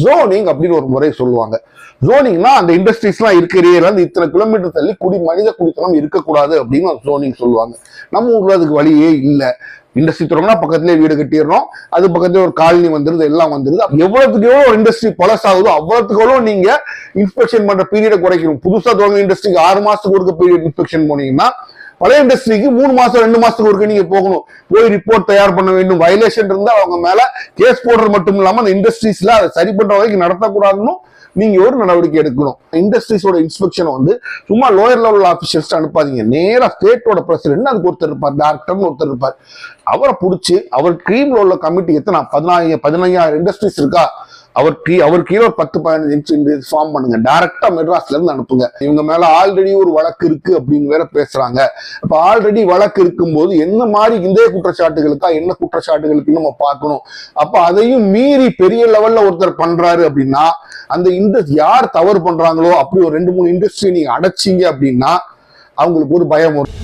Zoning அப்படின்னு ஒரு முறை சொல்லுவாங்க. ஜோனிங்னா அந்த இண்டஸ்ட்ரீஸ்லாம் இருக்கிற ஏரியால இருந்து இத்தனை கிலோமீட்டர் தள்ளி மனித குடித்தனம் இருக்கக்கூடாது அப்படின்னு ஜோனிங் சொல்லுவாங்க. நம்ம ஊர்ல அதுக்கு வழியே இல்லை. இண்டஸ்ட்ரி தொடங்கினா பக்கத்துலேயே வீடு கட்டிடுறோம், அது பக்கத்துலேயே ஒரு காலனி வந்துருது, எல்லாம் வந்துருது. எவ்வளவுக்கு எவ்வளோ இண்டஸ்ட்ரி பழசாகுதோ அவ்வளவுக்கு எவ்வளோ நீங்க இன்ஸ்பெக்ஷன் பண்ற பீரியடை குறைக்கணும். புதுசா தொடங்க இண்டஸ்ட்ரிக்கு 6 மாசத்துக்கு ஒருக்க பீரியட் இன்ஸ்பெக்ஷன் போனீங்கன்னா பழைய இண்டஸ்ட்ரிக்கு 3 மாசம் 2 மாசத்துக்கு ஒருக்க நீங்க போகணும், போய் ரிப்போர்ட் தயார் பண்ண வேண்டும். வயலேஷன் இருந்தா அவங்க மேல கேஸ் போடுறது மட்டும் இல்லாம அந்த இண்டஸ்ட்ரீஸ்ல அதை சரி பண்ற வரைக்கும் நடத்தக்கூடாதுன்னு நீங்க ஒரு நடவடிக்கை எடுக்கணும். இண்டஸ்ட்ரீஸோட இன்ஸ்பெக்ஷன் சும்மா லோயர் லெவல் ஆபீசர்ஸ் அனுப்பாதீங்க, நேரா ஸ்டேட்டோட பிரசிடென்ட் அதுக்கு ஒருத்தர் இருப்பார், டைரக்டர்னு ஒருத்தர் இருப்பார். அவரை பிடிச்சி அவர் கீழ் உள்ள கமிட்டி எத்தனை 15,000 இண்டஸ்ட்ரீஸ் இருக்கா, அவர் கீழே ஒரு 10-15 ஃபார்ம் பண்ணுங்க, டைரக்டா மெட்ராஸ்ல இருந்து அனுப்புங்க. இவங்க மேல ஆல்ரெடி ஒரு வழக்கு இருக்கு அப்படின்னு வேற பேசுறாங்க. அப்ப ஆல்ரெடி வழக்கு இருக்கும்போது என்ன மாதிரி இந்த குற்றச்சாட்டுகளுக்கா என்ன குற்றச்சாட்டுகளுக்கு நம்ம பார்க்கணும். அப்ப அதையும் மீறி பெரிய லெவல்ல ஒருத்தர் பண்றாரு அப்படின்னா அந்த யார் தவறு பண்றாங்களோ அப்படி ஒரு 2-3 இண்டஸ்ட்ரி நீங்க அடைச்சிங்க அப்படின்னா அவங்களுக்கு ஒரு பயம் வரும்.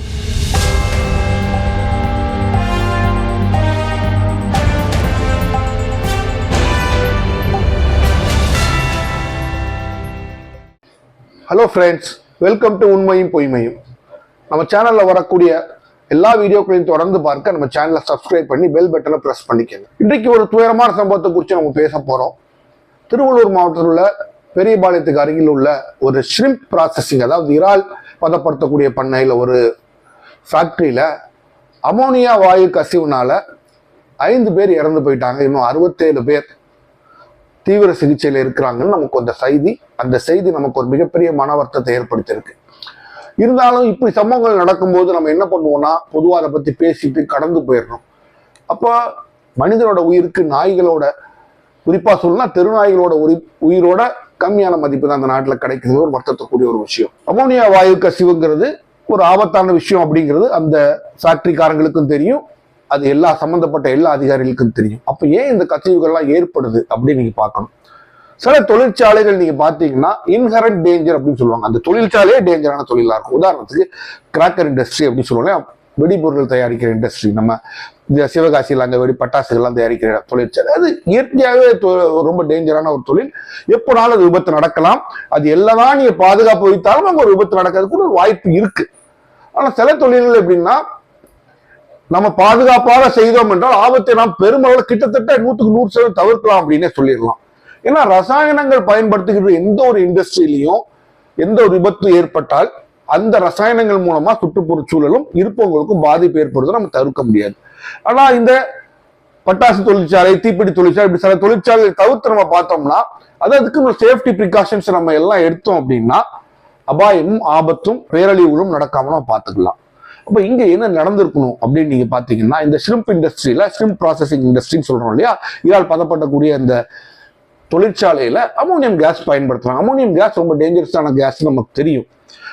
ஹலோ ஃப்ரெண்ட்ஸ், வெல்கம் டு உண்மையும் பொய்மையும். நம்ம சேனல்ல வரக்கூடிய எல்லா வீடியோக்களையும் தொடர்ந்து பார்க்க நம்ம சேனலை சப்ஸ்கிரைப் பண்ணி பெல் பட்டனை பிரஸ் பண்ணிக்கங்க. இன்றைக்கு ஒரு துயரமான சம்பவத்தை குறித்து நம்ம பேச போறோம். திருவள்ளூர் மாவட்டத்தில் உள்ள பெரியபாளையத்துக்கு அருகில் உள்ள ஒரு ஷ்ரிம்ப் ப்ராசஸிங், அதாவது இறால் பதப்படுத்தக்கூடிய பண்ணையில் ஒரு ஃபேக்டரியில அமோனியா வாயு கசிவுனால 5 பேர் இறந்து போயிட்டாங்க. இன்னும் 67 பேர் தீவிர சிகிச்சையில் இருக்கிறாங்கன்னு நமக்கு அந்த செய்தி நமக்கு ஒரு மிகப்பெரிய மன வருத்தத்தை ஏற்படுத்தியிருக்கு. இருந்தாலும் இப்படி சம்பவங்கள் நடக்கும்போது நம்ம என்ன பண்ணுவோம்னா பொதுவாக அதை பத்தி பேசிட்டு கடந்து போயிடணும். அப்போ மனிதனோட உயிருக்கு நாய்களோட, குறிப்பா சொல்லணும்னா தெருநாய்களோட உயிரோட கம்மியான மதிப்பு தான் அந்த நாட்டில் கிடைக்கிறது ஒரு வருத்தத்துக்குரிய ஒரு விஷயம். அமோனியா வாயு கசிவுங்கிறது ஒரு ஆபத்தான விஷயம் அப்படிங்கிறது அந்த ஃபேக்டரிக்காரங்களுக்கும் தெரியும், அது சம்பந்தப்பட்ட எல்லா அதிகாரிகளுக்கும் தெரியும். அப்ப ஏன் இந்த கசிவுகள்லாம் ஏற்படுது அப்படின்னு நீங்க பார்க்கணும். சில தொழிற்சாலைகள் நீங்க பாத்தீங்கன்னா இன்ஹரண்ட் டேஞ்சர் அப்படின்னு சொல்லுவாங்க. அந்த தொழிற்சாலையே டேஞ்சரான தொழிலா இருக்கும். உதாரணத்துக்கு கிராக்கர் இண்டஸ்ட்ரி அப்படின்னு சொல்லுவாங்க, வெடிபொருள் தயாரிக்கிற இண்டஸ்ட்ரி. நம்ம இந்த சிவகாசியில் அந்த வெடி பட்டாசுகள்லாம் தயாரிக்கிற தொழிற்சாலை, அது இயற்கையாகவே ரொம்ப டேஞ்சரான ஒரு தொழில். எப்போனாலும் அது விபத்து நடக்கலாம். அது எல்லாம் நீங்க பாதுகாப்பு வைத்தாலும் அங்க ஒரு விபத்து நடக்கிறதுக்கு ஒரு வாய்ப்பு இருக்கு. ஆனா சில தொழில்கள் எப்படின்னா நம்ம பாதுகாப்பாக செய்தோம் என்றால் ஆபத்தை நாம் பெருமளவு கிட்டத்தட்ட 100% தவிர்க்கலாம் அப்படின்னே சொல்லிடலாம். ஏன்னா ரசாயனங்கள் பயன்படுத்துகிற எந்த ஒரு இண்டஸ்ட்ரியிலையும் எந்த ஒரு விபத்து ஏற்பட்டால் அந்த ரசாயனங்கள் மூலமா சுற்றுப்புற சூழலும் இருப்பவங்களுக்கும் பாதிப்பு ஏற்படுறதை நம்ம தவிர்க்க முடியாது. ஆனா இந்த பட்டாசு தொழிற்சாலை, தீப்பிடி தொழிற்சாலை, இப்படி சில தொழிற்சாலைகளை தவிர்த்து நம்ம பார்த்தோம்னா அதுக்கு ஒரு சேஃப்டி ப்ரிகாஷன்ஸ் நம்ம எல்லாம் எடுத்தோம் அப்படின்னா அபாயமும் ஆபத்தும் பேரழிவுகளும் நடக்காம நம்ம பார்த்துக்கலாம். அப்ப இங்க என்ன நடந்திருக்கணும் அப்படின்னு நீங்க பாத்தீங்கன்னா இந்த ஷ்ரிம்ப் இண்டஸ்ட்ரியில, ஷ்ரிம்ப் ப்ராசஸிங் இண்டஸ்ட்ரின்னு சொல்றோம் இல்லையா, இறால் பதப்படக்கூடிய அந்த தொழிற்சாலையில அமோனியம் கேஸ் பயன்படுத்துறாங்க. அமோனியம் கேஸ் ரொம்ப டேஞ்சரஸான கேஸ் நமக்கு தெரியும்.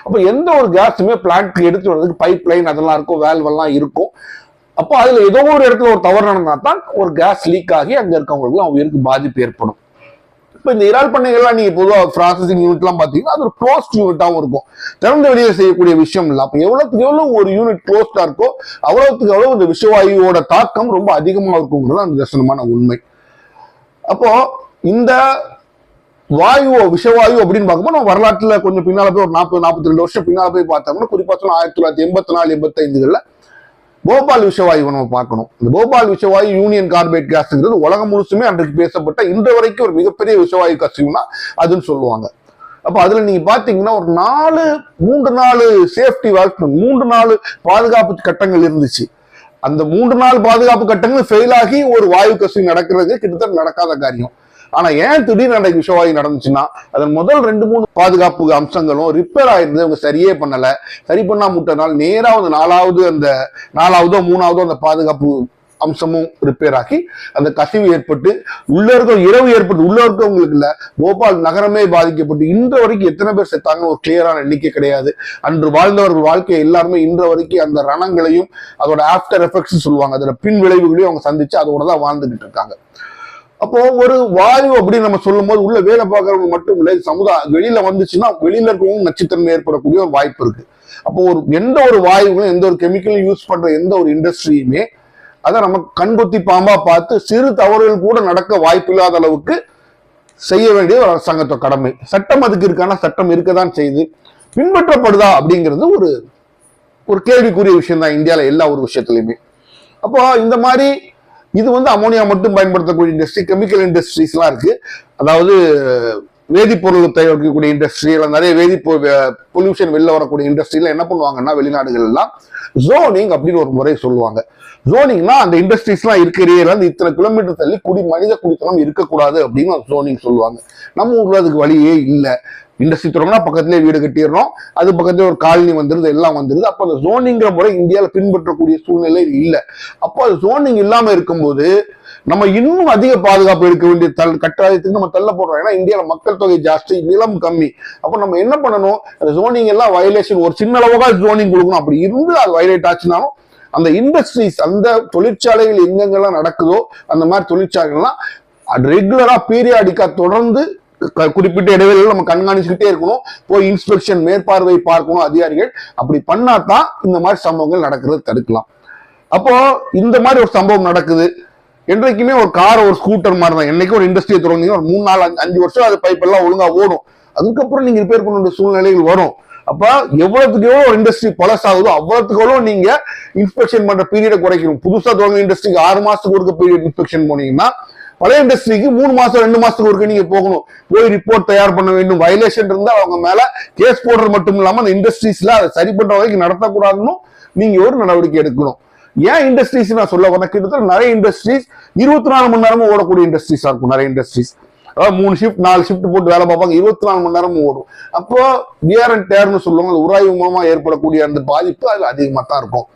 அப்ப எந்த ஒரு கேஸுமே பிளான்ட் எடுத்து வர்றதுக்கு பைப் லைன் அதெல்லாம் இருக்கும், வேல்வ் எல்லாம் இருக்கும். அப்போ அதுல ஏதோ ஒரு இடத்துல ஒரு தவறு நடந்தா தான் ஒரு கேஸ் லீக் ஆகி அங்க இருக்கவங்களுக்கு அவங்களுக்கு பாதிப்பு ஏற்படும். இப்ப இந்த இறால் பண்ணைகள்லாம் நீங்க பொதுவாக ப்ராசஸிங் யூனிட் எல்லாம் பாத்தீங்கன்னா அது ஒரு க்ளோஸ்ட் யூனிட்டாவும் இருக்கும், திறந்த வெளியில செய்யக்கூடிய விஷயம் இல்லை. அப்ப எவ்வளவு ஒரு யூனிட் க்ளோஸ்டா இருக்கோ அவ்வளவுக்கு எவ்வளவு இந்த விஷவாயுவோட தாக்கம் ரொம்ப அதிகமா இருக்குங்கிறது அந்த தர்சனமான உண்மை. அப்போ இந்த வாயு, விஷவாயு அப்படின்னு பார்க்கும்போது நம்ம வரலாற்றுல கொஞ்சம் பின்னால போய் ஒரு 40-42 வருஷம் பின்னால போய் பார்த்தோம்னா, குறிப்பா சொன்னா 1984-85 போபால் விஷவாயு நம்ம பார்க்கணும். இந்த போபால் விஷவாயு யூனியன் கார்பைட் கேஸ்ங்கிறது உலகம் முழுசுமே அன்றைக்கு பேசப்பட்ட இன்று வரைக்கும் ஒரு மிகப்பெரிய விஷவாயு கசிவுனா அதுன்னு சொல்லுவாங்க. அப்ப அதுல நீங்க பாத்தீங்கன்னா ஒரு 3-4 சேஃப்டி வால்வ், 3-4 பாதுகாப்பு கட்டங்கள் இருந்துச்சு. அந்த 3-4 பாதுகாப்பு கட்டங்கள் ஃபெயில் ஆகி ஒரு வாயு கசிவு நடக்கிறது கிட்டத்தட்ட நடக்காத காரியம். ஆனா ஏன் திடீர்னு அன்றைக்கு விஷவாயு நடந்துச்சுன்னா அதன் முதல் 2-3 பாதுகாப்பு அம்சங்களும் ரிப்பேர் ஆயிருந்து, அவங்க சரியே பண்ணல. சரி பண்ணா முட்டனால நேரா வந்து 4ஆவதோ 3ஆவதோ அந்த பாதுகாப்பு அம்சமும் ரிப்பேர் ஆகி அந்த கசிவு ஏற்பட்டு உள்ள இருக்கவங்களுக்கு இல்ல, போபால் நகரமே பாதிக்கப்பட்டு இன்று வரைக்கும் எத்தனை பேர் செத்தாங்க ஒரு கிளியரான எண்ணிக்கை கிடையாது. அன்று வாழ்ந்தவர்கள் வாழ்க்கையை எல்லாருமே இன்று வரைக்கும் அந்த ரணங்களையும் அதோட ஆஃப்டர் எஃபெக்ட்ஸ் சொல்லுவாங்க, அதோட பின் விளைவுகளையும் அவங்க சந்திச்சு அதோட தான் வாழ்ந்துகிட்டு இருக்காங்க. அப்போ ஒரு வாயு அப்படின்னு நம்ம சொல்லும் போது உள்ள வேலை பார்க்கறவங்க மட்டும் இல்லை, சமுதாயம் வெளியில வந்துச்சுன்னா வெளியில இருக்கவங்க நச்சுத்தன்மை ஏற்படக்கூடிய ஒரு வாய்ப்பு இருக்கு. அப்போ எந்த ஒரு வாயுகளும் எந்த ஒரு கெமிக்கலும் யூஸ் பண்ற எந்த ஒரு இண்டஸ்ட்ரியுமே அதை நம்ம கண்கொத்தி பாம்பா பார்த்து சிறு தவறுகள் கூட நடக்க வாய்ப்பு இல்லாத அளவுக்கு செய்ய வேண்டிய ஒரு அரசாங்கத்தோட கடமை. சட்டம் அதுக்கு இருக்கான சட்டம் இருக்கதான் செய்து பின்பற்றப்படுதா அப்படிங்கிறது ஒரு ஒரு கேள்விக்குரிய விஷயம் தான் இந்தியாவில் எல்லா ஒரு விஷயத்துலையுமே. அப்போ இந்த மாதிரி இது அமோனியா மட்டும் பயன்படுத்தக்கூடிய இண்டஸ்ட்ரி, கெமிக்கல் இண்டஸ்ட்ரீஸ்லாம் இருக்கு. அதாவது வேதிப்பொருள் தயாரிக்கக்கூடிய இண்டஸ்ட்ரி, நிறைய பொல்யூஷன் வெளில வரக்கூடிய இண்டஸ்ட்ரியில என்ன பண்ணுவாங்கன்னா வெளிநாடுகள் எல்லாம் ஜோனிங் அப்படின்னு ஒரு முறை சொல்லுவாங்க. ஜோனிங்னா அந்த இண்டஸ்ட்ரீஸ்லாம் இருக்கிற ஏரியால இருந்து இத்தனை கிலோமீட்டர் தள்ளி மனித குடித்தனம் இருக்கக்கூடாது அப்படின்னு ஜோனிங் சொல்லுவாங்க. நம்ம ஊர்ல அதுக்கு வழியே இல்லை. இண்டஸ்ட்ரி தொடங்கினா பக்கத்திலே வீடு கட்டிடுறோம், அது பக்கத்துல ஒரு காலனி வந்துருது, எல்லாம் வந்துருது. அப்போ அந்த ஜோனிங்கிற முறை இந்தியாவில் பின்பற்றக்கூடிய சூழ்நிலை இல்லை. அப்போ அது ஜோனிங் இல்லாம இருக்கும்போது நம்ம இன்னும் அதிக பாதுகாப்பு எடுக்க வேண்டிய கட்டாயத்துக்கு நம்ம தள்ளப்படுறோம். ஏன்னா இந்தியாவில் மக்கள் தொகை ஜாஸ்தி, நிலம் கம்மி. அப்போ நம்ம என்ன பண்ணணும், அந்த ஜோனிங் எல்லாம் வயலேஷன் ஒரு சின்ன அளவுக்காக ஜோனிங் கொடுக்கணும். அப்படி இருந்து அது வயலேட் ஆச்சுனாலும் அந்த இண்டஸ்ட்ரீஸ், அந்த தொழிற்சாலைகள் எங்கெங்கெல்லாம் நடக்குதோ அந்த மாதிரி தொழிற்சாலைகள்லாம் ரெகுலரா பீரியாடிக்கா தொடர்ந்து குறிப்பிட்ட இடைவெளியில் நம்ம கண்காணிச்சுக்கிட்டே இருக்கணும். போய் இன்ஸ்பெக்ஷன் மேற்பார்வை பார்க்கணும் அதிகாரிகள். அப்படி பண்ணாதான் இந்த மாதிரி சம்பவங்கள் நடக்கிறது தடுக்கலாம். அப்போ இந்த மாதிரி ஒரு சம்பவம் நடக்குது. என்றைக்குமே ஒரு கார் ஒரு ஸ்கூட்டர் மாதிரி தான். என்னைக்கும் ஒரு இண்டஸ்ட்ரியை தொடங்கிங்க ஒரு 3, 4, 5 வருஷம் அது பைப் எல்லாம் ஒழுங்கா ஓடும். அதுக்கப்புறம் நீங்க ரிப்பேர் பண்ண வேண்டிய சூழ்நிலைகள் வரும். அப்ப எவ்வளவுக்கு எவ்வளவு ஒரு இண்டஸ்ட்ரி பழச ஆகுதோ அவ்வளவுக்கு எவ்வளவு நீங்க இன்ஸ்பெக்ஷன் பண்ற பீரியடை குறைக்கணும். புதுசா தொடங்க இண்டஸ்ட்ரிக்கு 6 மாசத்துக்கு ஒருக்க பீரியட் இன்ஸ்பெக்ஷன் போனீங்கன்னா பழைய இண்டஸ்ட்ரிக்கு 3 மாசம் 2 மாசத்துக்கு ஒருக்க நீங்க போகணும். போய் ரிப்போர்ட் தயார் பண்ண வேண்டும். வயலேஷன் இருந்தா அவங்க மேல கேஸ் போடுறது மட்டும் இல்லாம அந்த இண்டஸ்ட்ரீஸ்ல அதை சரி பண்ற வரைக்கும் நடத்தக்கூடாதுன்னு நீங்க ஒரு நடவடிக்கை எடுக்கணும். ஏன் இண்டஸ்ட்ரீஸ் நான் சொல்ல வர, கிட்டத்தட்ட நிறைய இண்டஸ்ட்ரீஸ் 24 மணி நேரமும் ஓடக்கூடிய இண்டஸ்ட்ரீஸா இருக்கும். நிறைய இண்டஸ்ட்ரீஸ் அதாவது 3 ஷிஃப்ட் 4 ஷிஃப்ட் போட்டு வேலை பார்ப்பாங்க, 24 மணி நேரமும் ஓடும். அப்போ வியர் அண்ட் டேர்னு சொல்லுவாங்க, உராய்வு மூலமா ஏற்படக்கூடிய அந்த பாதிப்பு அது அதிகமா தான் இருக்கும்.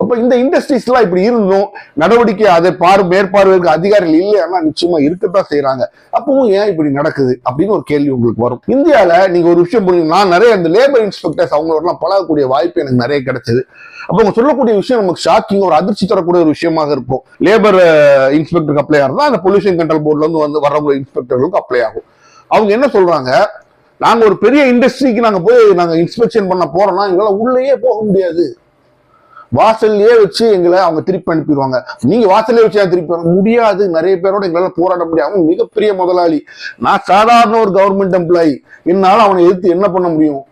அப்ப இந்த இண்டஸ்ட்ரீஸ் எல்லாம் இப்படி இருந்தும் நடவடிக்கை அதை மேற்பார்வைக்கு அதிகாரிகள் இல்லைன்னா நிச்சயமா இருக்கத்தான் செய்யறாங்க. அப்பவும் ஏன் இப்படி நடக்குது அப்படின்னு ஒரு கேள்வி உங்களுக்கு வரும். இந்தியால நீங்க ஒரு விஷயம் புரியுங்க, நான் நிறைய அந்த லேபர் இன்ஸ்பெக்டர்ஸ் அவங்களோட பழகக்கூடிய வாய்ப்பு எனக்கு நிறைய கிடைச்சது. அப்ப அவங்க சொல்லக்கூடிய விஷயம் நமக்கு ஷாக்கிங், ஒரு அதிர்ச்சி தரக்கூடிய ஒரு விஷயமாக இருக்கும். லேபர் இன்ஸ்பெக்டருக்கு அப்ளை ஆகுறதா அந்த பொல்யூஷன் கண்ட்ரோல் போர்ட்ல இருந்து வரக்கூடிய இன்ஸ்பெக்டர்களுக்கு அப்ளை ஆகும். அவங்க என்ன சொல்றாங்க, நாங்க ஒரு பெரிய இண்டஸ்ட்ரிக்கு நாங்க இன்ஸ்பெக்ஷன் பண்ண போறோம்னா எங்களால உள்ளேயே போக முடியாது, வாசல்லையே வச்சு எங்களை அவங்க திருப்பி அனுப்பிடுவாங்க. நீங்க வாசல்லே வச்சு திருப்பி முடியாது, நிறைய பேரோட எங்களால போராட முடியாது. மிகப்பெரிய முதலாளி, நான் சாதாரண ஒரு கவர்மெண்ட் எம்ப்ளாயி, என்னால அவனை எதிர்த்து என்ன பண்ண முடியும்,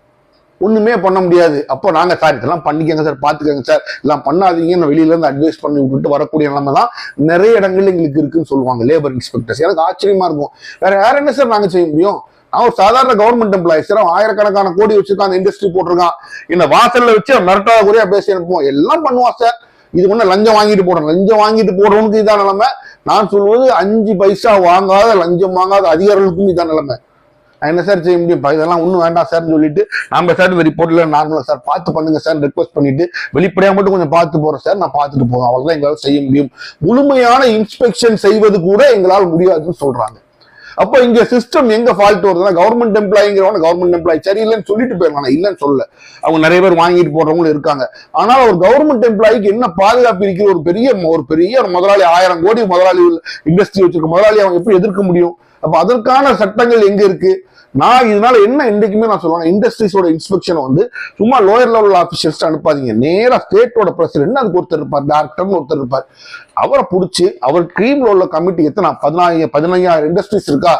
ஒண்ணுமே பண்ண முடியாது. அப்போ நாங்க சார் இதெல்லாம் பண்ணிக்கங்க சார், பாத்துக்கங்க சார், எல்லாம் பண்ணாதீங்கன்னு வெளியில இருந்து அட்வைஸ் பண்ணி விட்டுட்டு வரக்கூடிய நிலைமை தான் நிறைய இடங்கள்ல எங்களுக்கு இருக்குன்னு சொல்லுவாங்க லேபர் இன்ஸ்பெக்டர்ஸ். எனக்கு ஆச்சரியமா இருக்கும், வேற யார் என்ன சார் நாங்க செய்ய முடியும், நான் ஒரு சாதாரண கவர்மெண்ட் எம்ப்ளாயி சார், ஆயிரக்கணக்கான கோடி வச்சிருக்கான், அந்த இண்டஸ்ட்ரி போட்டிருக்கான், என்ன வாசல்ல வச்சு மிரட்டாத கூட பேசி அனுப்புவோம், எல்லாம் பண்ணுவான் சார். இது ஒண்ணு லஞ்சம் வாங்கிட்டு போடுறோம், லஞ்சம் வாங்கிட்டு போடுறவனுக்கு இதான் நிலைமை. நான் சொல்வது 5 பைசா வாங்காத லஞ்சம் வாங்காத அதிகாரிகளுக்கும் இதான் நிலைமை. நான் என்ன சார் செய்ய முடியும், இதெல்லாம் ஒன்றும் வேண்டாம் சார்ன்னு சொல்லிட்டு நாம சார் இந்த ரிப்போர்ட்ல நார்மலா சார் பார்த்து பண்ணுங்க சார் ரெக்வஸ்ட் பண்ணிட்டு வெளிப்படையா மட்டும் கொஞ்சம் பார்த்து போறேன் சார், நான் பார்த்துட்டு போவேன், அவ்வளவுதான் எங்களால் செய்ய முடியும். முழுமையான இன்ஸ்பெக்ஷன் செய்வது கூட எங்களால் முடியாதுன்னு சொல்றாங்க. அப்போ இங்க சிஸ்டம் எங்க ஃபால்ட் வருதுன்னா, கவர்மெண்ட் எம்ப்ளாயிங்கிறவங்க கவர்மெண்ட் எம்ப்ளாயி சரியில்லைன்னு சொல்லிட்டு போயிருக்காங்க, இல்லைன்னு சொல்ல, அவங்க நிறைய பேர் வாங்கிட்டு போடுறவங்களும் இருக்காங்க. ஆனால் ஒரு கவர்மெண்ட் எம்ப்ளாய்க்கு என்ன பாதுகாப்பு இருக்கிற ஒரு பெரிய முதலாளி, 1000 கோடி முதலாளி இண்டஸ்ட்ரி வச்சிருக்க முதலாளி அவங்க எப்படி எதிர்க்க முடியும்? அப்ப அதற்கான சட்டங்கள் எங்க இருக்கு? நான் இதனால என்ன என்றைக்குமே நான் சொல்லுவேன், இண்டஸ்ட்ரீஸோட இன்ஸ்பெக்ஷனை சும்மா லோயர் லெவல் ஆபீசர்ஸ் அனுப்பாதீங்க, நேரா ஸ்டேட்டோட பிரசிடென்ட் அதுக்கு ஒருத்தர் இருப்பார், டைரக்டர்னு ஒருத்தர் இருப்பார், அவரை பிடிச்சி அவர் கீழ உள்ள கமிட்டி எத்தனை 15,000 இண்டஸ்ட்ரீஸ் இருக்கா,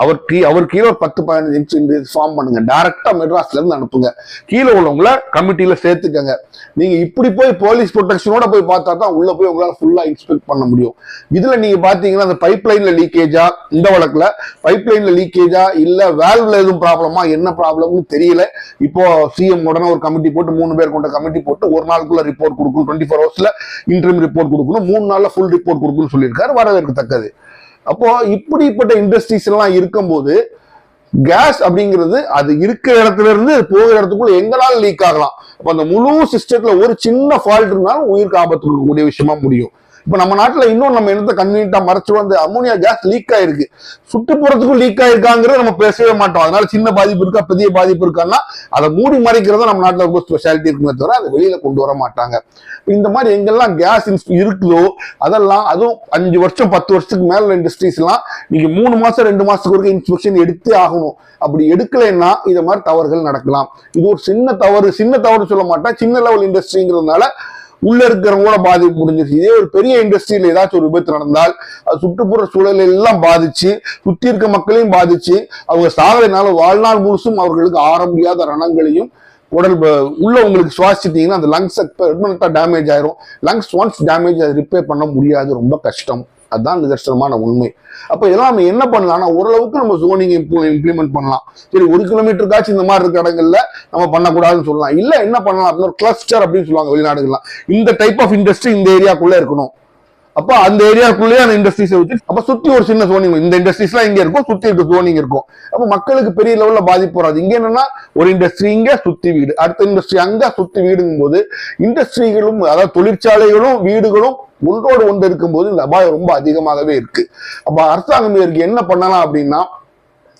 அவர் கீழே ஒரு 10-15 ஃபார்ம் பண்ணுங்க, டைரக்டா மெட்ராஸ்ல இருந்து அனுப்புங்க, கீழே உள்ளவங்கள கமிட்டியில சேர்த்துக்கங்க. நீங்க இப்படி போய் போலீஸ் ப்ரொடெக்ஷனோட போய் பார்த்தா தான் உள்ள போய் உங்களால ஃபுல்லா இன்ஸ்பெக்ட் பண்ண முடியும். இதுல நீங்க பாத்தீங்கன்னா அந்த பைப் லைன்ல லீக்கேஜா, இந்த வழக்குல பைப் லைன்ல லீக்கேஜா இல்ல வேல்வ்ல எதுவும் ப்ராப்ளமா, என்ன ப்ராப்ளம்னு தெரியல. இப்போ சிஎம் உடனே ஒரு கமிட்டி போட்டு 3 பேர் கொண்ட கமிட்டி போட்டு ஒரு நாளுக்குள்ள ரிப்போர்ட் கொடுக்கணும், 24 ஹவர்ஸ்ல இன்டர்ம் ரிப்போர்ட் கொடுக்கணும், 3 நாள்ல ஃபுல் ரிப்போர்ட் கொடுக்கணும்னு சொல்லியிருக்காரு, வரவேற்கத்தக்கது. அப்போ இப்படிப்பட்ட இண்டஸ்ட்ரீஸ் எல்லாம் இருக்கும்போது கேஸ் அப்படிங்கிறது அது இருக்கிற இடத்துல இருந்து போகிற இடத்துக்குள்ள எங்களால் லீக் ஆகலாம். அப்ப அந்த முழு சிஸ்டத்துல ஒரு சின்ன ஃபால்ட் இருந்தாலும் உயிருக்கு ஆபத்து இருக்கக்கூடிய விஷயமா முடியும். இப்ப நம்ம நாட்டுல இன்னும் நம்ம என்னத்தை கன்வீனியன்ட்டா மறைச்சு வந்து அமோனியா கேஸ் லீக் ஆயிருக்கு, சுற்றுப்புறத்துக்கும் லீக் ஆயிருக்காங்கிறத நம்ம பேசவே மாட்டோம். அதனால சின்ன பாதிப்பு இருக்கா பெரிய பாதிப்பு இருக்கான்னா அதை மூடி மறைக்கிறதா நம்ம நாட்டுல ரொம்ப ஸ்பெஷாலிட்டி இருக்குமே தவிர அதை வெளியில கொண்டு வர மாட்டாங்க. இந்த மாதிரி எங்கெல்லாம் கேஸ் இருக்குதோ அதெல்லாம், அதுவும் 5 வருஷம் 10 வருஷத்துக்கு மேல இண்டஸ்ட்ரீஸ் எல்லாம் நீங்க 3 மாசம் 2 மாசத்துக்கு ஒரு இன்ஸ்பெக்ஷன் எடுத்தே ஆகணும். அப்படி எடுக்கலைன்னா இது மாதிரி தவறுகள் நடக்கலாம். இது ஒரு சின்ன தவறு சொல்ல மாட்டேன், சின்ன லெவல் இண்டஸ்ட்ரிங்கிறதுனால உள்ள இருக்கிறவங்க கூட பாதிப்பு முடிஞ்சிருச்சு. இதே ஒரு பெரிய இண்டஸ்ட்ரியில ஏதாச்சும் ஒரு விபத்து நடந்தால் அது சுற்றுப்புற சூழலை எல்லாம் பாதிச்சு, சுத்தி இருக்க மக்களையும் பாதிச்சு, அவங்க சாகலைனால வாழ்நாள் முழுசும் அவர்களுக்கு ஆற முடியாத ரணங்களையும் உடல் உள்ள உங்களுக்கு சுவாசித்தீங்கன்னா அந்த லங்ஸ் பெர்மனண்டா டேமேஜ் ஆயிரும். லங்ஸ் ஒன்ஸ் டேமேஜ் அதை ரிப்பேர் பண்ண முடியாது, ரொம்ப கஷ்டம். அதுதான் நிதர்சனமான உண்மை. அப்ப இதெல்லாம் நம்ம என்ன பண்ணலாம்னா, ஓரளவுக்கு நம்ம ஜோனிங் இம்ப்ளிமெண்ட் பண்ணலாம். சரி, 1 கிலோமீட்டருக்காச்சும் இந்த மாதிரி இருக்க இடங்கள்ல நம்ம பண்ணக்கூடாதுன்னு சொல்லலாம். இல்ல என்ன பண்ணலாம் அப்படின்னா, கிளஸ்டர் அப்படின்னு சொல்லுவாங்க வெளிநாடுகள்லாம். இந்த டைப் ஆஃப் இண்டஸ்ட்ரி இந்த ஏரியாக்குள்ள இருக்கணும். அப்ப அந்த ஏரியாக்குள்ளேயே அந்த இண்டஸ்ட்ரீஸ் வச்சு அப்ப சுத்தி ஒரு சின்ன ஜோனிங், இந்த இண்டஸ்ட்ரீஸ் எல்லாம் இங்க இருக்கும், சுத்தி இருக்க ஜோனிங் இருக்கும். அப்ப மக்களுக்கு பெரிய லெவல்ல பாதிப்பு வராது. இங்க என்னன்னா, ஒரு இண்டஸ்ட்ரி இங்க சுத்தி வீடு, அடுத்த இண்டஸ்ட்ரி அங்க சுத்தி வீடுங்கும் போது இண்டஸ்ட்ரிகளும் அதாவது தொழிற்சாலைகளும் வீடுகளும் ஒன்றோடு ஒன்று இருக்கும்போது இந்த அபாயம் ரொம்ப அதிகமாகவே இருக்கு. அப்ப அரசாங்கம் இதற்கு என்ன பண்ணலாம் அப்படின்னா,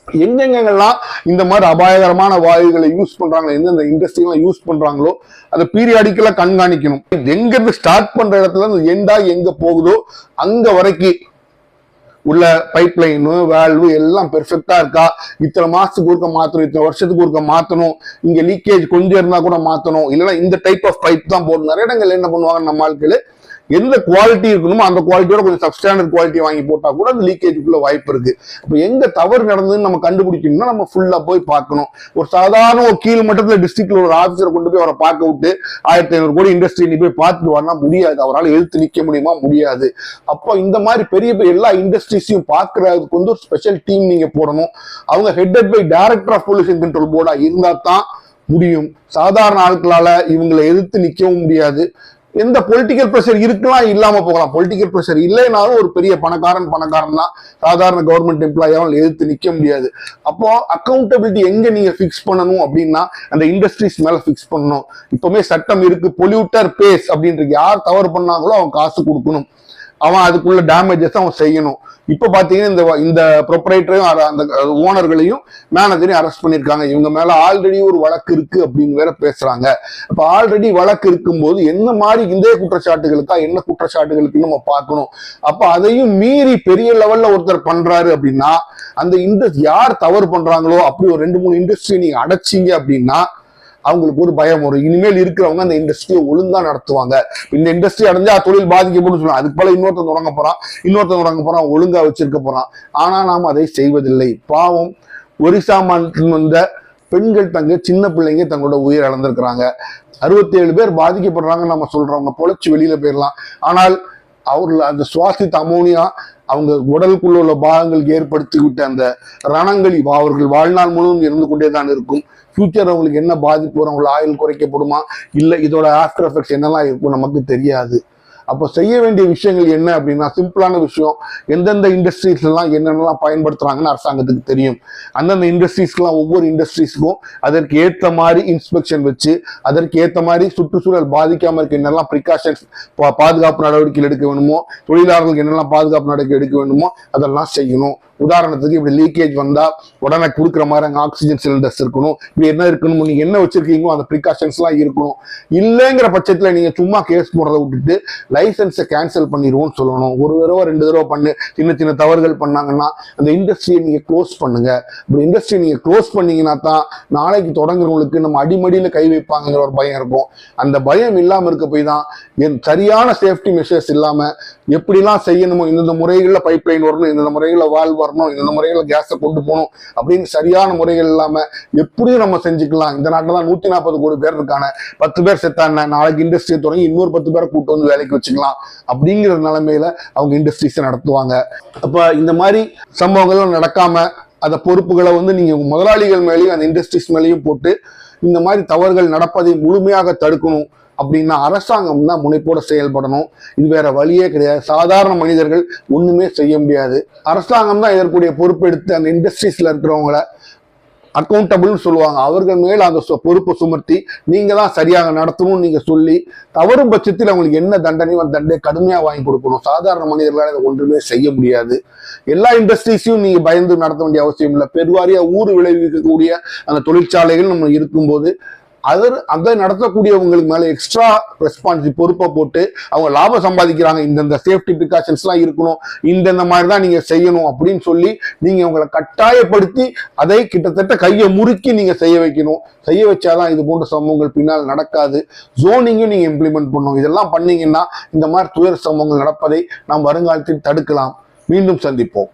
எங்கெங்கெல்லாம் இந்த மாதிரி அபாயகரமான வாயுகளை யூஸ் பண்றாங்க, எந்தெந்த இண்டஸ்ட்ரியெல்லாம் யூஸ் பண்றாங்களோ அதை பீரியாடிக்கலா கண்காணிக்கணும். எங்க இருந்து ஸ்டார்ட் பண்ற இடத்துல இருந்து எண்டா எங்க போகுதோ அங்க வரைக்கும் உள்ள பைப் லைனு வேல்வு எல்லாம் பெர்ஃபெக்டா இருக்கா, இத்தனை மாசத்துக்கு ஒருக்க மாத்தணும், இத்தனை வருஷத்துக்கு ஒருக்க மாத்தணும், இங்க லீக்கேஜ் கொஞ்சம் இருந்தா கூட மாத்தணும், இல்லைன்னா இந்த டைப் ஆஃப் பைப் தான் போடணும். நிறைய இடங்கள் என்ன பண்ணுவாங்க, நம்ம ஆட்கள் எந்த குவாலிட்டி இருக்கணுமோ அந்த குவாலிட்டியோட கொஞ்சம் சப்ஸ்டாண்டர்ட் குவாலிட்டி வாங்கி போட்டா கூட அந்த லீக்கேஜுக்குள்ள வாய்ப்பு இருக்கு. அப்ப எங்க தவறு நடந்ததுன்னு நம்ம கண்டுபிடிக்கணும்னா நம்ம ஃபுல்லா போய் பார்க்கணும். ஒரு சாதாரண ஒரு கீழ் மட்டத்துல டிஸ்ட்ரிக்ட்ல ஒரு ஆபீசரை கொண்டு போய் அவரை பார்க்க விட்டு 1500 கோடி இண்டஸ்ட்ரி நீ போய் பார்த்துட்டு வரனா முடியாது, அவரால் எழுத்து நிக்க முடியுமா, முடியாது. அப்போ இந்த மாதிரி பெரிய பெரிய எல்லா இண்டஸ்ட்ரீஸையும் பார்க்கறதுக்கு வந்து ஒரு ஸ்பெஷல் டீம் நீங்க போடணும். அவங்க headed by director of pollution control போர்டா இருந்தா தான் முடியும். சாதாரண ஆட்களால இவங்களை எதிர்த்து நிக்கவும் முடியாது. எந்த பொலிட்டிக்கல் ப்ரெஷர் இருக்கலாம், இல்லாம போகலாம். பொலிட்டிக்கல் ப்ரெஷர் இல்லைனாலும் ஒரு பெரிய பணக்காரன் தான், சாதாரண கவர்மெண்ட் எம்ப்ளாயால் எதிர்த்து நிக்க முடியாது. அப்போ அக்கௌண்டபிலிட்டி எங்க நீங்க பிக்ஸ் பண்ணணும் அப்படின்னா அந்த இண்டஸ்ட்ரீஸ் மேல பிக்ஸ் பண்ணணும். இப்பவுமே சட்டம் இருக்கு, பொல்யூட்டர் பேஸ் அப்படின்றது, யார் தவறு பண்ணாங்களோ அவன் காசு கொடுக்கணும், அவன் அதுக்குள்ள டேமேஜஸ் அவன் செய்யணும். இப்ப பாத்தீங்கன்னா இந்த ப்ரொப்ரைட்டரையும் அந்த ஓனர்களையும் மேனேஜரையும் அரெஸ்ட் பண்ணிருக்காங்க. இவங்க மேல ஆல்ரெடி ஒரு வழக்கு இருக்கு அப்படின்னு வேற பேசுறாங்க. அப்ப ஆல்ரெடி வழக்கு இருக்கும்போது என்ன மாதிரி இந்த குற்றச்சாட்டுகளுக்கா என்ன குற்றச்சாட்டுகளுக்கு நம்ம பார்க்கணும். அப்ப அதையும் மீறி பெரிய லெவல்ல ஒருத்தர் பண்றாரு அப்படின்னா அந்த இண்டஸ்ட்ரி யார் தவறு பண்றாங்களோ அப்படி ஒரு 2-3 இண்டஸ்ட்ரி நீங்க அடைச்சிங்க அப்படின்னா அவங்களுக்கு ஒரு பயம் வரும். இனிமேல் இருக்கிறவங்க அந்த இண்டஸ்ட்ரியை ஒழுங்கா நடத்துவாங்க. இந்த இண்டஸ்ட்ரி அடைஞ்சா தொழில் பாதிக்கப்படும் சொல்லுவாங்க. அதுக்கு போல இன்னொருத்தன் தொடங்க போறான், ஒழுங்கா வச்சிருக்க போறான். ஆனா நாம் அதை செய்வதில்லை. பாவம், ஒரிசா மாநிலத்தில் வந்த பெண்கள் சின்ன பிள்ளைங்க தங்களோட உயிர் இழந்திருக்கிறாங்க. 67 பேர் பாதிக்கப்படுறாங்க நம்ம சொல்றவங்க பொழைச்சு வெளியில போயிடலாம். ஆனால் அவர்கள் அந்த சுவாசித்த அமோனியா அவங்க உடலுக்குள்ள உள்ள பாகங்களுக்கு ஏற்படுத்தி விட்ட அந்த ரணங்கள் அவர்கள் வாழ்நாள் முழுவதும் இருந்து கொண்டேதான் இருக்கும். ஃபியூச்சர் அவங்களுக்கு என்ன பாதிப்பு வரும், அவங்களுக்கு ஆயுள் குறைக்கப்படுமா, இல்லை இதோட ஆஃப்டர் எஃபெக்ட்ஸ் என்னெல்லாம் இருக்கும் நமக்கு தெரியாது. அப்போ செய்ய வேண்டிய விஷயங்கள் என்ன அப்படின்னா, சிம்பிளான விஷயம், எந்தெந்த இண்டஸ்ட்ரீஸ்ல எல்லாம் என்னென்னலாம் பயன்படுத்துறாங்கன்னு அரசாங்கத்துக்கு தெரியும். அந்தந்த இண்டஸ்ட்ரீஸ்க்கெல்லாம் ஒவ்வொரு இண்டஸ்ட்ரீஸ்க்கும் அதற்கு ஏற்ற மாதிரி இன்ஸ்பெக்ஷன் வச்சு அதற்கு ஏற்ற மாதிரி சுற்றுச்சூழல் பாதிக்காம இருக்க என்னெல்லாம் ப்ரிகாஷன்ஸ் பாதுகாப்பு நடவடிக்கைகள் எடுக்க வேணுமோ, தொழிலாளர்களுக்கு என்னெல்லாம் பாதுகாப்பு நடவடிக்கை எடுக்க வேணுமோ அதெல்லாம் செய்யணும். உதாரணத்துக்கு இப்படி லீக்கேஜ் வந்தா உடனே கொடுக்குற மாதிரி அங்கே ஆக்சிஜன் சிலிண்டர்ஸ் இருக்கணும், இப்படி என்ன இருக்கணும், நீங்க என்ன வச்சிருக்கீங்களோ அந்த ப்ரிகாஷன்ஸ் எல்லாம் இருக்கணும். இல்லைங்கிற பட்சத்துல நீங்க சும்மா கேஸ் போடுறதை விட்டுட்டு லைசன்ஸை கேன்சல் பண்ணிடுவோம்னு சொல்லணும். ஒரு தடவை 2 தடவை பண்ணு சின்ன சின்ன தவறுகள் பண்ணாங்கன்னா அந்த இண்டஸ்ட்ரியை நீங்க க்ளோஸ் பண்ணுங்க. இப்படி இண்டஸ்ட்ரியை நீங்க க்ளோஸ் பண்ணீங்கன்னா தான் நாளைக்கு தொடங்குறவங்களுக்கு நம்ம அடிமடியில கை வைப்பாங்கிற ஒரு பயம் இருக்கும். அந்த பயம் இல்லாம இருக்க போய் தான் சரியான சேஃப்டி மெஷர்ஸ் இல்லாம எப்படிலாம் செய்யணுமோ, இந்தந்த முறைகள்ல பைப் லைன் வரணும், இந்த முறைகள்ல வால்வ் வரணும், இந்த முறைகள்ல கேஸை கொண்டு போகணும் அப்படின்னு சரியான முறைகள் இல்லாம எப்படியும் நம்ம செஞ்சுக்கலாம். இந்த நாட்டில் தான் 140 கோடி பேர் இருக்காங்க. 10 பேர் செத்தாங்க, நாளைக்கு இண்டஸ்ட்ரியை தொடங்கி இன்னொரு 10 பேரை கூட்டு வந்து வேலைக்கு வச்சுக்கலாம் அப்படிங்கிற நிலைமையில அவங்க இண்டஸ்ட்ரீஸை நடத்துவாங்க. அப்ப இந்த மாதிரி சம்பவங்கள்லாம் நடக்காம அந்த பொறுப்புகளை நீங்க முதலாளிகள் மேலேயும் அந்த இண்டஸ்ட்ரீஸ் மேலேயும் போட்டு இந்த மாதிரி தவறுகள் நடப்பதை முழுமையாக தடுக்கணும் அப்படின்னா அரசாங்கம் தான் முனைப்போட செயல்படணும். இது வேற வழியே கிடையாது. சாதாரண மனிதர்கள் ஒண்ணுமே செய்ய முடியாது. அரசாங்கம் தான் இதற்குரிய பொறுப்பெடுத்து அந்த இண்டஸ்ட்ரீஸ்ல இருக்கிறவங்கள அக்கௌண்டபிள்னு சொல்லுவாங்க, அவர்கள் மேல அந்த பொறுப்பை சுமர்த்தி நீங்க தான் சரியாக நடத்தணும்னு நீங்க சொல்லி தவறும் பட்சத்தில் அவங்களுக்கு என்ன தண்டனையும் அந்த தண்டனை கடுமையா வாங்கி கொடுக்கணும். சாதாரண மனிதர்களால் இதை ஒன்றுமே செய்ய முடியாது. எல்லா இண்டஸ்ட்ரீஸையும் நீங்க பயந்து நடத்த வேண்டிய அவசியம் இல்லை. பெருவாரியா ஊர் விளைவிக்கக்கூடிய அந்த தொழிற்சாலைகள் நம்ம இருக்கும்போது அதை நடத்தக்கூடியவங்களுக்கு மேல எக்ஸ்ட்ரா ரெஸ்பான்சிபிலிட்டி பொறுப்பை போட்டு அவங்க லாபம் சம்பாதிக்கிறாங்க, இந்தந்த சேஃப்டி ப்ரிகாஷன்ஸ் எல்லாம் இருக்கணும், இந்த மாதிரி தான் நீங்க செய்யணும் அப்படின்னு சொல்லி நீங்க உங்களை கட்டாயப்படுத்தி அதை கிட்டத்தட்ட கையை முறுக்கி நீங்க செய்ய வைக்கணும். செய்ய வச்சாதான் இது போன்ற சம்பவங்கள் பின்னால் நடக்காது. ஜோனிங்கும் நீங்க இம்ப்ளிமெண்ட் பண்ணணும். இதெல்லாம் பண்ணீங்கன்னா இந்த மாதிரி துயர சம்பவங்கள் நடப்பதை நாம் வருங்காலத்தில் தடுக்கலாம். மீண்டும் சந்திப்போம்.